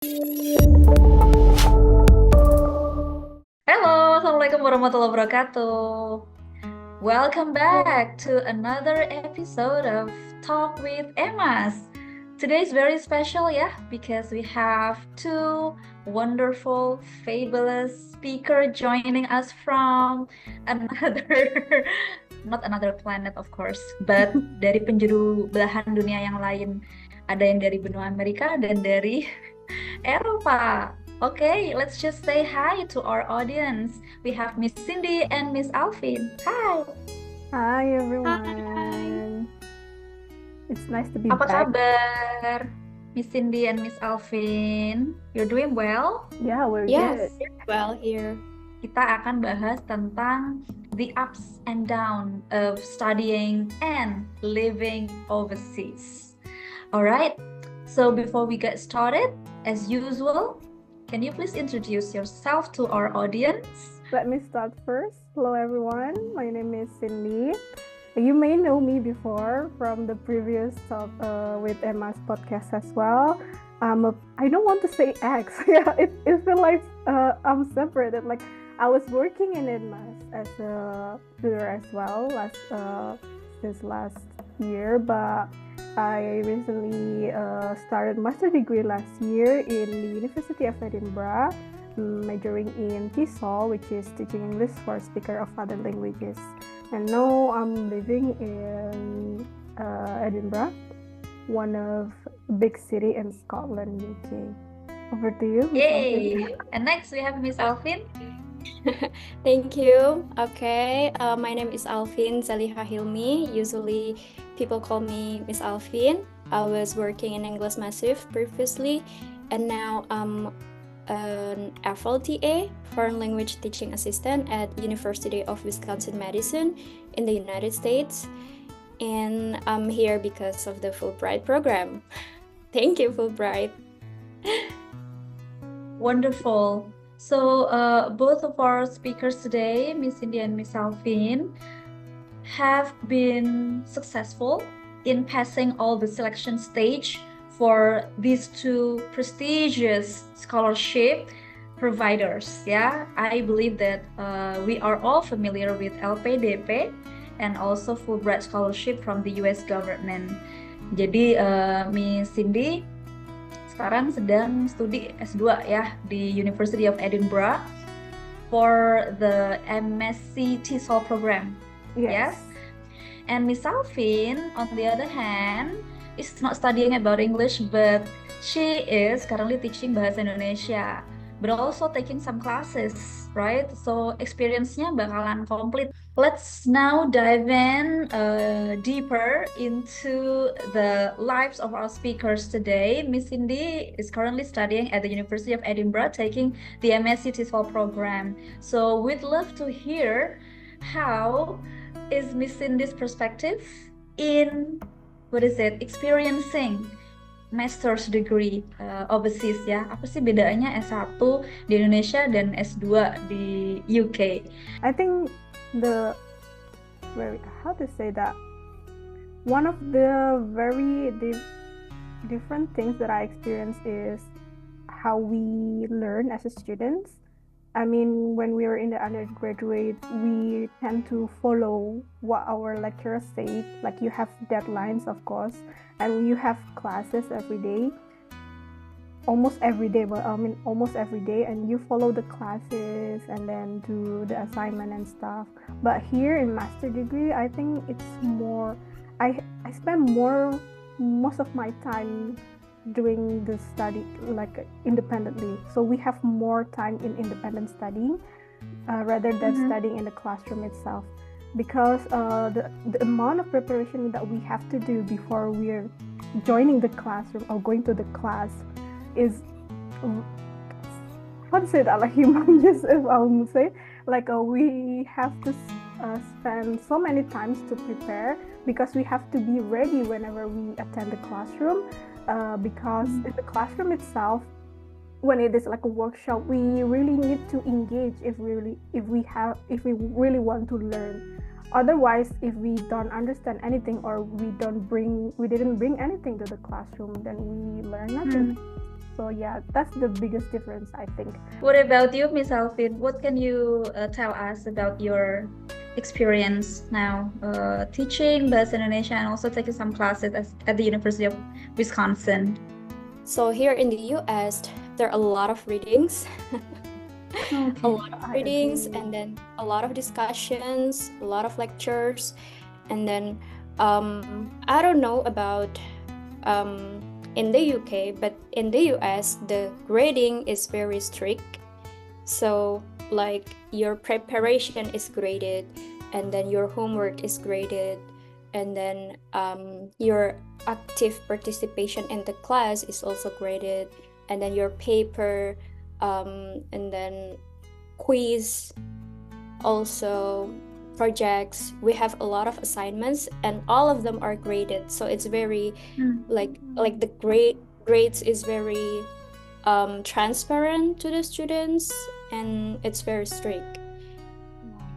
Halo, Assalamualaikum warahmatullahi wabarakatuh. Welcome back to another episode of Talk with Emas. Today is very special, because we have two wonderful, fabulous speaker joining us from another, not another planet of course, but dari penjuru belahan dunia yang lain. Ada yang dari benua Amerika dan dari Eropa. Okay, let's just say hi to our audience. We have Miss Cindy and Miss Alfin. Hi. Hi Hi. everyone. It's nice to be Apa back. kabar, Miss Cindy and Miss Alfin? You're doing well? Yeah, we're Yes, good. well here. Kita akan bahas tentang the ups and downs of studying and living overseas. Alright, so before we get started, as usual, can you please introduce yourself to our audience? Let me start first. Hello everyone. My name is Cindy. You may know me before from the previous talk with Emas podcast as well. I don't want to say ex. Yeah, it feels like I'm separated. Like I was working in Emas as a tutor as well this last year, but I recently started master degree last year in the University of Edinburgh, majoring in TESOL, which is teaching English for speaker of other languages. And now I'm living in Edinburgh, one of big city in Scotland, UK. Over to you, Miss Alfin. Yay! And next we have Miss Alfin. Thank you. Okay, my name is Alfin Zaliha Hilmi. Usually people call me Miss Alfin. I was working in English Massive previously, and now I'm an FLTA, Foreign Language Teaching Assistant at University of Wisconsin-Madison in the United States. And I'm here because of the Fulbright program. Thank you, Fulbright. Wonderful. So both of our speakers today, Miss Cindy and Miss Alfin, have been successful in passing all the selection stage for these two prestigious scholarship providers. Yeah, I believe that we are all familiar with LPDP and also Fulbright scholarship from the US government. Jadi Miss Cindy sekarang sedang studi S2 ya di University of Edinburgh for the MSc TESOL program. Yes. And Miss Alfin, on the other hand, is not studying about English, but she is currently teaching Bahasa Indonesia, but also taking some classes, right? So experience-nya bakalan komplit. Let's now dive in deeper into the lives of our speakers today. Miss Cindy is currently studying at the University of Edinburgh, taking the MSc TESOL program. So we'd love to hear how is Miss Cindy's perspective in experiencing master's degree overseas ya. Apa sih bedanya S1 di Indonesia dan S2 di UK? I think one of the very different things that I experienced is how we learn as a students. I mean, when we were in the undergraduate, we tend to follow what our lecturers say. Like you have deadlines, of course, and you have classes every day. Almost every day, and you follow the classes and then do the assignment and stuff. But here in master degree, I think it's more, I spend most of my time doing the study like independently. So we have more time in independent studying rather than studying in the classroom itself, because the amount of preparation that we have to do before we're joining the classroom or going to the class is, how to say that, like humongous, if I would say. Like we have to spend so many times to prepare, because we have to be ready whenever we attend the classroom, because in the classroom itself, when it is like a workshop, we really need to engage if we really want to learn. Otherwise, if we don't understand anything or we didn't bring anything to the classroom, then we learn nothing. So yeah, that's the biggest difference, I think. What about you, Miss Alfin? What can you tell us about your experience now teaching Bahasa Indonesia and also taking some classes at the University of Wisconsin? So here in the US, there are a lot of readings. Okay. A lot of I readings, agree. and then a lot of discussions, a lot of lectures, and then I don't know about in the UK, but in the US, the grading is very strict. So like your preparation is graded, and then your homework is graded, and then your active participation in the class is also graded, and then your paper, and then quiz, also projects. We have a lot of assignments, and all of them are graded. So it's very like the grades is very transparent to the students, and it's very strict.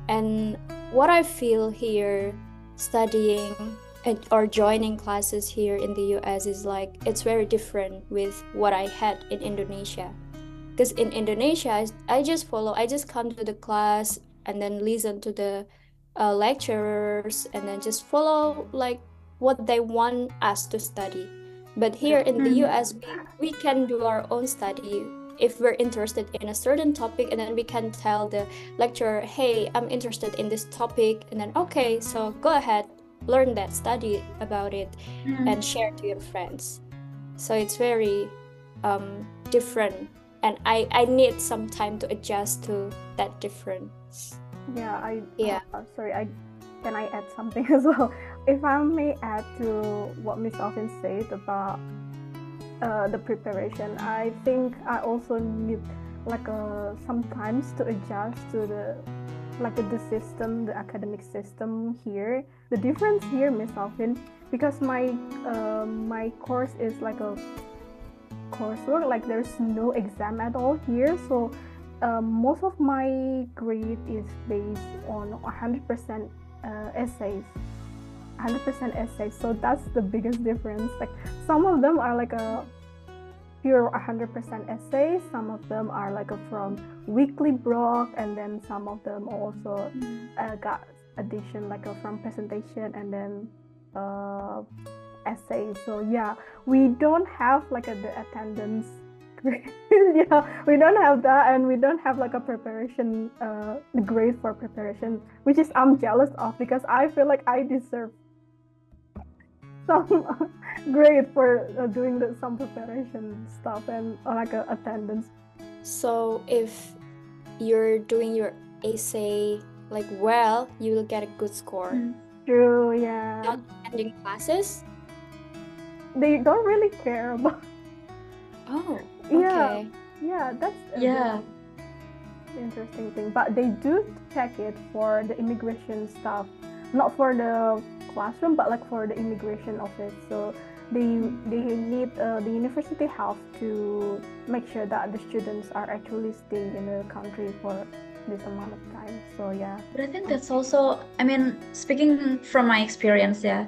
And what I feel here studying or joining classes here in the US is like it's very different with what I had in Indonesia. Because in Indonesia, I just come to the class and then listen to the lecturers and then just follow like what they want us to study. But here in the US, we can do our own study if we're interested in a certain topic, and then we can tell the lecturer, hey, I'm interested in this topic, and then okay, so go ahead, learn that, study about it, and share to your friends. So it's very different, and I need some time to adjust to that difference. Yeah, sorry, can I add something as well? If I may add to what Miss Alvin said about the preparation, I think I also need like sometimes to adjust to the system, the academic system here. The difference here, Miss Alvin, because my course is like a coursework, like there's no exam at all here, so most of my grade is based on 100% essays. 100% essays, so that's the biggest difference. Like some of them are like a pure 100% essays, some of them are like from weekly blog, and then some of them also got addition like from presentation and then essays. So yeah, we don't have like the attendance yeah, we don't have that, and we don't have like a preparation the grade for preparation, which is I'm jealous of, because I feel like I deserve some grade for doing some preparation stuff and like attendance. So if you're doing your essay like well, you will get a good score. True, yeah. Not attending classes, They don't really care about. oh, Yeah, okay. yeah, that's Yeah. the interesting thing. But they do check it for the immigration stuff, not for the classroom, but like for the immigration office. So they need the university have to make sure that the students are actually staying in the country for this amount of time. So yeah. But I think that's also, I mean, speaking from my experience, yeah,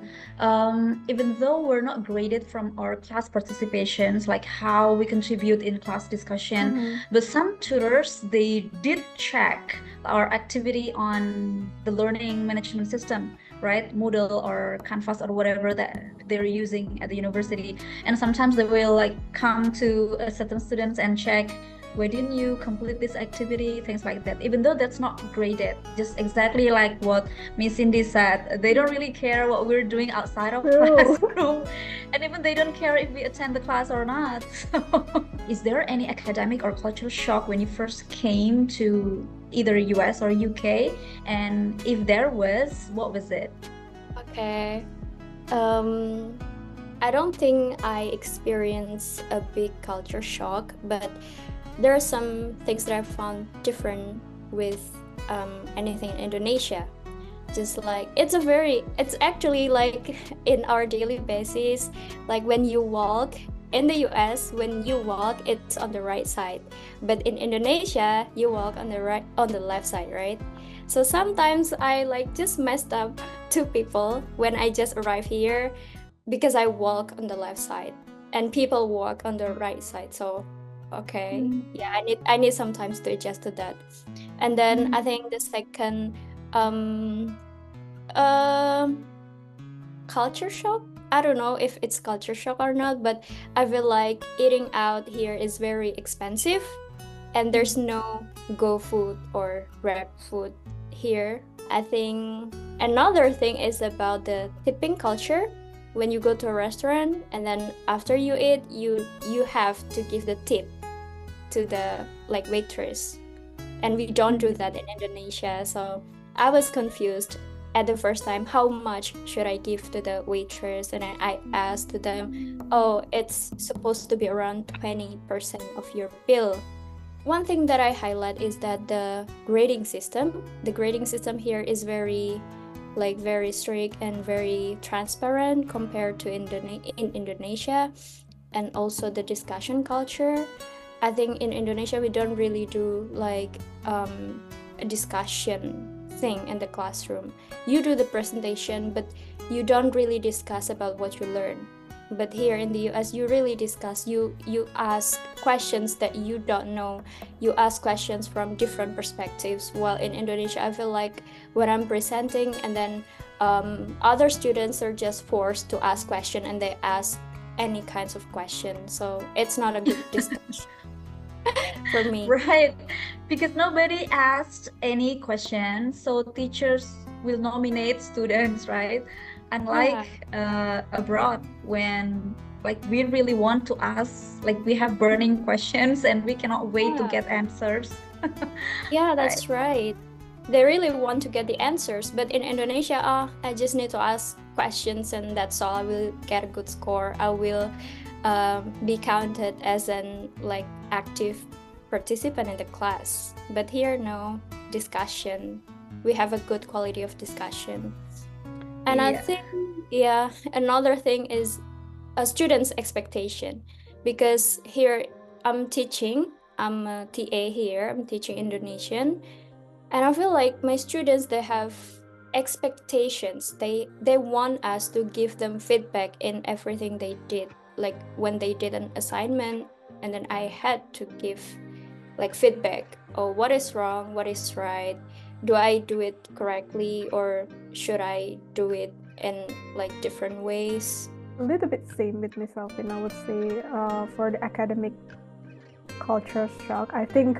even though we're not graded from our class participations, like how we contribute in class discussion, but some tutors, they did check our activity on the learning management system, right? Moodle or Canvas or whatever that they're using at the university. And sometimes they will like come to a certain students and check, why didn't you complete this activity, things like that, even though that's not graded. Just exactly like what Miss Cindy said, they don't really care what we're doing outside of classroom, and even they don't care if we attend the class or not. So is there any academic or cultural shock when you first came to either US or UK, and if there was, what was it? Okay. I don't think I experienced a big culture shock, but there are some things that I found different with anything in Indonesia. Just like it's actually like in our daily basis, like when you walk in the US, when you walk, it's on the right side, but in Indonesia, you walk on the left side, right? So sometimes I like just messed up to people when I just arrived here because I walk on the left side. and people walk on the right side. So okay, yeah, I need some time to adjust to that. And then I think the second um culture shock. I don't know if it's culture shock or not, but I feel like eating out here is very expensive, and there's no go food or grab food here. I think another thing is about the tipping culture. When you go to a restaurant and then after you eat, you have to give the tip to the like waitress, and we don't do that in Indonesia. So I was confused at the first time, how much should I give to the waitress? And I asked them, oh, it's supposed to be around 20% of your bill. One thing that I highlight is that the grading system here is very strict and very transparent compared to in Indonesia, and also the discussion culture. I think in Indonesia we don't really do like a discussion thing in the classroom. You do the presentation, but you don't really discuss about what you learn. But here in the US, you really discuss. You ask questions that you don't know. You ask questions from different perspectives. While in Indonesia, I feel like when I'm presenting, and then other students are just forced to ask questions, and they ask any kinds of questions. So it's not a good discussion for me. Right, because nobody asked any questions, so teachers will nominate students, right? Unlike abroad, when like we really want to ask, like we have burning questions and we cannot wait to get answers. Yeah, that's right. They really want to get the answers, but in Indonesia, I just need to ask questions and that's all. I will get a good score. I will be counted as an like active participant in the class. But here, no discussion. We have a good quality of discussion. And I think, another thing is a student's expectation, because here I'm teaching, I'm a TA here, I'm teaching Indonesian, and I feel like my students, they have expectations. They want us to give them feedback in everything they did. Like when they did an assignment, and then I had to give like feedback. Oh, what is wrong? What is right? Do I do it correctly, or should I do it in like different ways? A little bit same with myself, and I would say for the academic culture shock, I think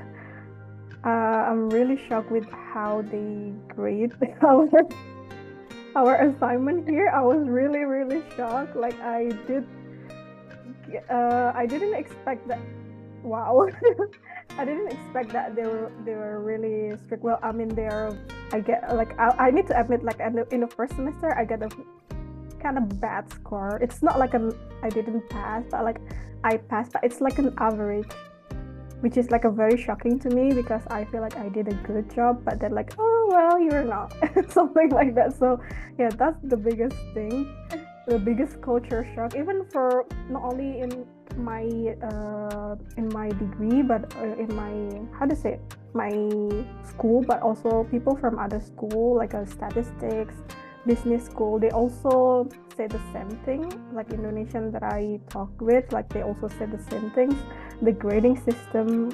I'm really shocked with how they grade our assignment here. I was really shocked. Like I didn't expect that. Wow. I didn't expect that they were really strict. Well, I mean, I need to admit, like in the first semester, I get a kind of bad score. It's not like I didn't pass, but like I passed, but it's like an average, which is like a very shocking to me, because I feel like I did a good job, but then like, oh well, you're not, something like that. So yeah, that's the biggest thing, the biggest culture shock, even for not only in my degree, but in my school, but also people from other school, like statistics, business school, they also say the same thing. Like Indonesian that I talked with, like they also said the same things. The grading system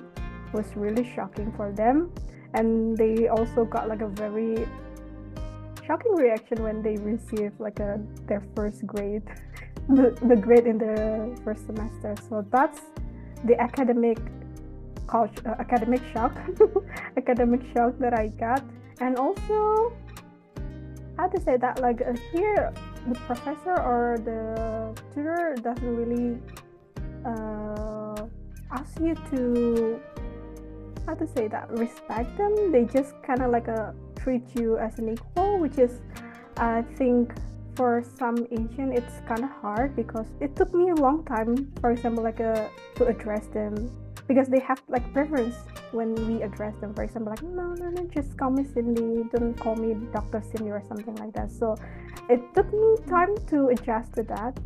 was really shocking for them, and they also got like a very shocking reaction when they received like their first grade, the grade in the first semester. So that's the academic shock academic shock that I got. And also, how to say that, like here the professor or the tutor doesn't really ask you to, how to say that, respect them. They just kind of like treat you as an equal, which is, I think, for some Asian it's kind of hard, because it took me a long time, for example, like to address them, because they have like preference when we address them. For example, like no, just call me Cindy, don't call me Dr. Cindy or something like that. So it took me time to adjust to that.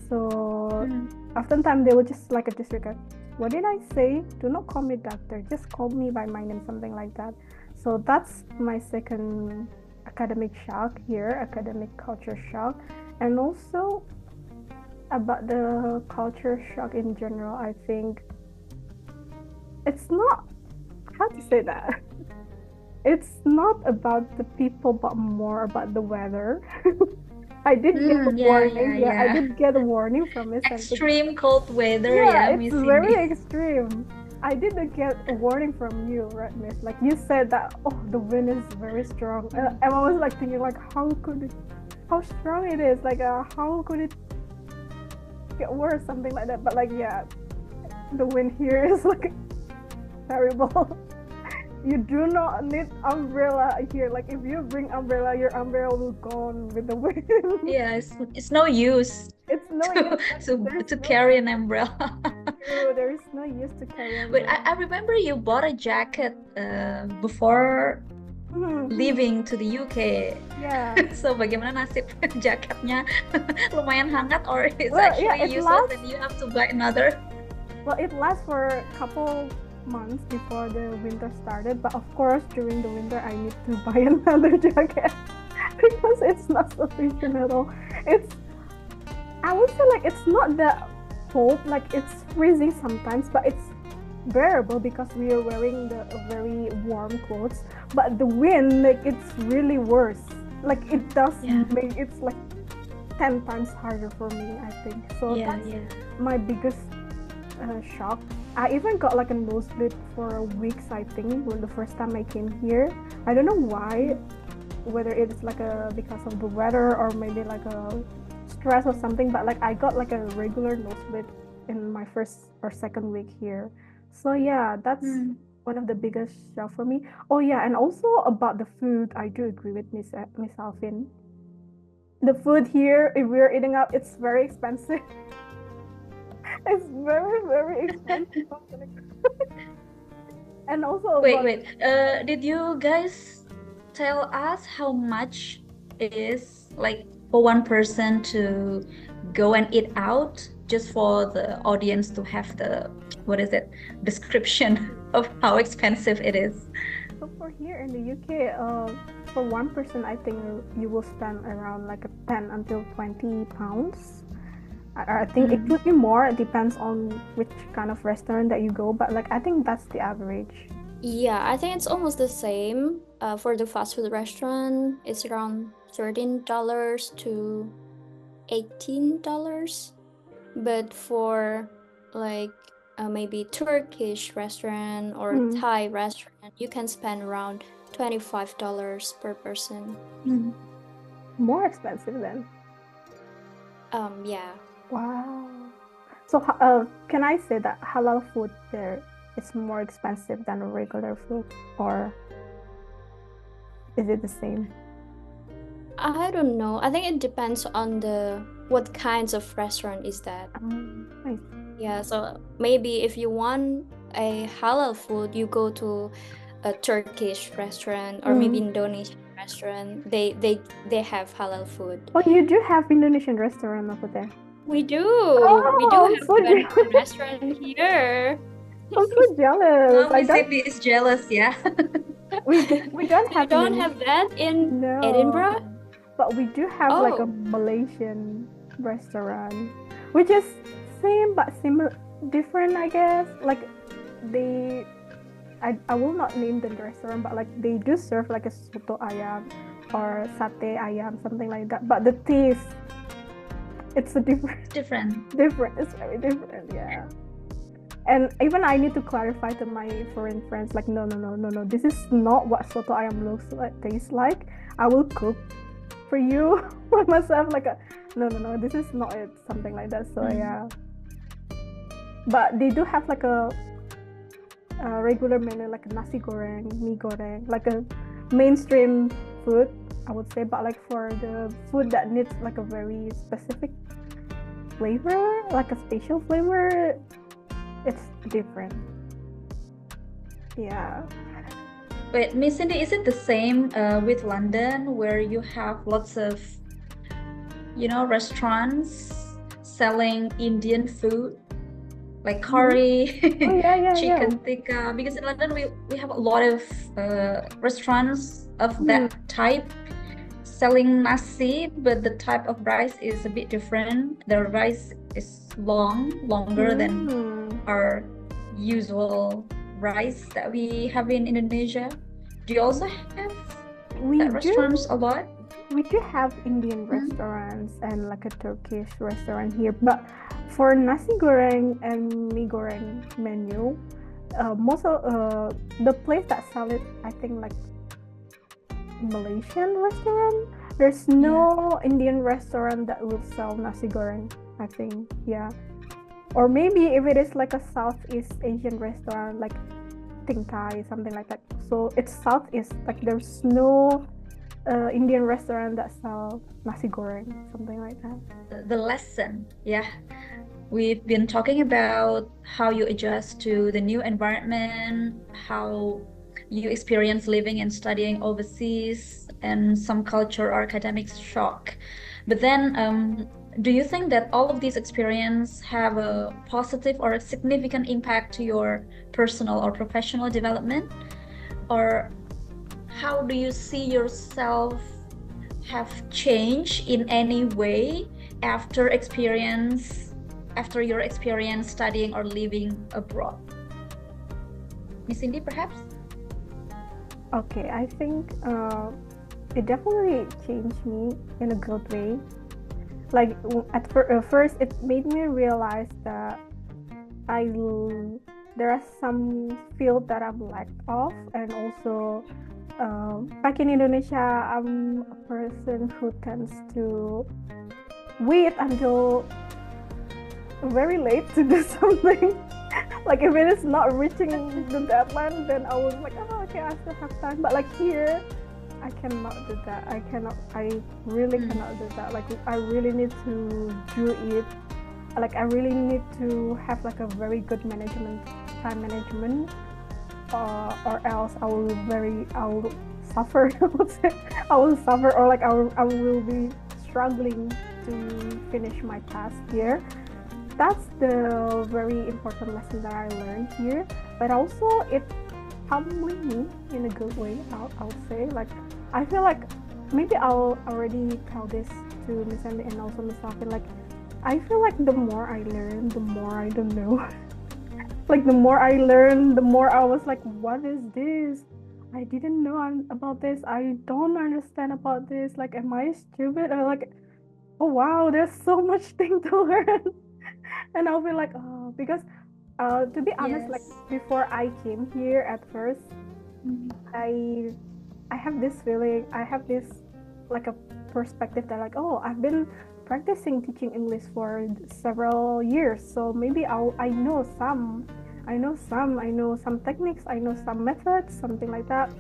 So oftentimes they will just like a disregard. What did I say? Do not call me doctor, just call me by my name, something like that. So that's my second academic shock here, academic culture shock. And also About the culture shock in general, I think it's not, how to say that? It's not about the people, but more about the weather. I did get a warning. Yeah, I Yeah. did get a warning from Miss Santi. Extreme cold weather, Yeah, yeah, it's Miss very Cindy. extreme. I did get a warning from you, right, Miss? Like you said that, oh, the wind is very strong, and I was like thinking, like, how strong it is? Like, how could it get worse? Something like that. But like, yeah, the wind here is like terrible. You do not need umbrella here. Like if you bring umbrella, your umbrella will gone with the wind. Yeah, it's no use It's no to use. There's to no carry an umbrella. true. There is no use to carry But umbrella. I remember you bought a jacket before leaving to the UK. Yeah. So bagaimana nasib jaketnya? Lumayan hangat or it's Well, actually yeah, it useless lasts. and you have to buy another? Well, it lasts for a couple months before the winter started. But of course, during the winter, I need to buy another jacket because it's not sufficient at all. I would say like it's not that cold, like it's freezing sometimes, but it's bearable because we are wearing the very warm clothes. But the wind, like it's really worse. Like it does make it's like 10 times harder for me, I think. So that's my biggest shock. I even got like a nosebleed for weeks, I think, when the first time I came here. I don't know why, whether it's like because of the weather or maybe like a stress or something, but like I got like a regular nosebleed in my first or second week here. So yeah, that's one of the biggest shock for me. Oh yeah, and also about the food, I do agree with Miss Alfin. The food here, if we're eating out, it's very expensive. It's very, very expensive. And also Wait. Did you guys tell us how much is like for one person to go and eat out, just for the audience to have the, what is it, description of how expensive it is? So for here in the UK, for one person, I think you will spend around like a 10 until 20 pounds. I think it could be more. It depends on which kind of restaurant that you go, but like I think that's the average. Yeah, I think it's almost the same. For the fast food restaurant, it's around $13 to $18. But for like maybe Turkish restaurant or Thai restaurant, you can spend around $25 per person. More expensive then. Yeah. Wow. So can I say that halal food there is more expensive than regular food, or is it the same? I don't know. I think it depends on what kinds of restaurant is that. Nice. Yeah, so maybe if you want a halal food, you go to a Turkish restaurant or maybe Indonesian restaurant. They have halal food. Oh, you do have Indonesian restaurant over there? We do. Oh, We do I'm have so Indonesian jealous. restaurant here. I'm so jealous. Oh, Miss Cindy is jealous, yeah. We don't You have don't have that in no, Edinburgh? but we do have like a Oh. Malaysian restaurant, which is same but similar, different, I guess. Like I will not name the restaurant, but like they do serve like a soto ayam or sate ayam, something like that. But the taste, it's a different. It's very different, yeah. And even I need to clarify to my foreign friends, like, no, this is not what soto ayam tastes like. I will cook for you for myself, like no, this is not it, something like that. So yeah. But they do have like a regular menu, like a nasi goreng, mee goreng, like a mainstream food, I would say. But like for the food that needs like a very specific flavor, like a special flavor, it's different. Yeah. Wait, Miss Cindy, is it the same with London, where you have lots of, restaurants selling Indian food, like curry, chicken tikka? Because in London we have a lot of restaurants of that type. selling nasi, but the type of rice is a bit different. The rice is longer than our usual rice that we have in Indonesia. Do you also have that restaurants a lot? We do have Indian restaurants and like a Turkish restaurant here, but for nasi goreng and mie goreng menu, most of the place that sell it, I think like Malaysian restaurant. There's no Indian restaurant that will sell nasi goreng, I think. Yeah. Or maybe if it is like a Southeast Asian restaurant like Ting Tai, something like that. So it's Southeast, like there's no Indian restaurant that sell nasi goreng, something like that. The lesson, yeah. We've been talking about how you adjust to the new environment, how you experience living and studying overseas, and some culture or academic shock. But then, do you think that all of these experiences have a positive or a significant impact to your personal or professional development? Or how do you see yourself have changed in any way after your experience studying or living abroad? Miss Cindy, perhaps? Okay, I think it definitely changed me in a good way. Like at first, it made me realize that there are some fields that I'm lacked of, and also back in Indonesia, I'm a person who tends to wait until very late to do something. Like if it is not reaching the deadline, then I was like, oh, okay, I still have time. But like here, I cannot do that. I really cannot do that. Like I really need to do it. Like I really need to have like a very good time management, or else I will suffer. I will suffer, or like I will be struggling to finish my task here. That's the very important lesson that I learned here. But also it humbling me in a good way, I'll say. Like I feel like maybe I'll already tell this to Miss Andy and also Miss Alfin. Like I feel like the more I learn, the more I don't know. Like the more I learn, the more I was like, what is this? I didn't know about this. I don't understand about this. Like, am I stupid? Or like, oh wow, there's so much thing to learn. And I'll be like, oh, because to be honest, like before I came here at first, I have this feeling, I have this like a perspective that like, oh, I've been practicing teaching English for several years, so maybe I know some techniques, I know some methods, something like that.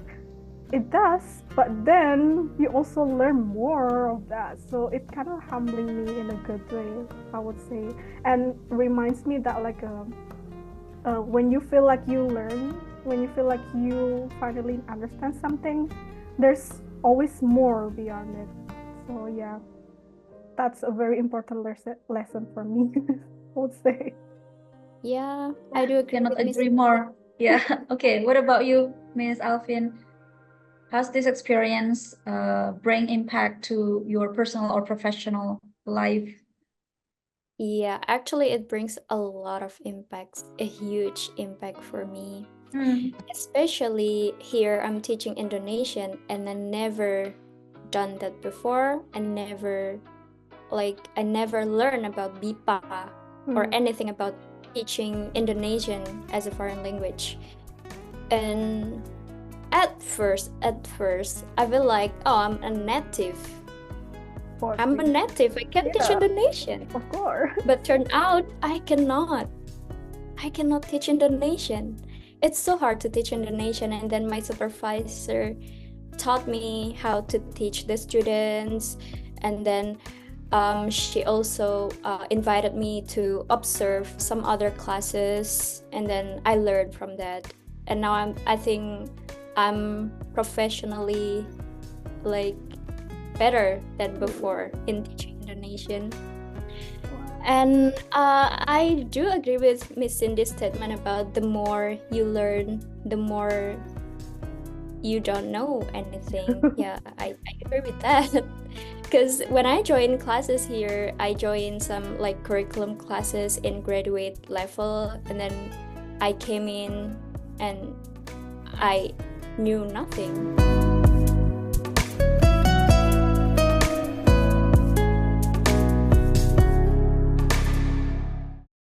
It does, but then you also learn more of that, so it kind of humbling me in a good way, I would say, and reminds me that like when you feel like you learn, when you feel like you finally understand something, there's always more beyond it. So yeah, that's a very important lesson for me. I would say. Yeah, I do agree. Cannot agree more. Yeah. Okay. What about you, Miss Alfin? How's this experience bring impact to your personal or professional life? Yeah, actually, it brings a lot of impacts, a huge impact for me. Especially here, I'm teaching Indonesian, and I never done that before, and I never learned about BIPA or anything about teaching Indonesian as a foreign language. And at first, I feel like, oh, I'm a native. I'm a native. I can teach Indonesian. Of course. But turned out I cannot teach Indonesian. It's so hard to teach Indonesian. And then my supervisor taught me how to teach the students. And then she also invited me to observe some other classes. And then I learned from that. And now I think I'm professionally like better than before in teaching Indonesian. And I do agree with Miss Cindy's statement about the more you learn, the more you don't know anything. Yeah, I agree with that. Because when I join classes here, I join some like curriculum classes in graduate level, and then I came in and I knew nothing.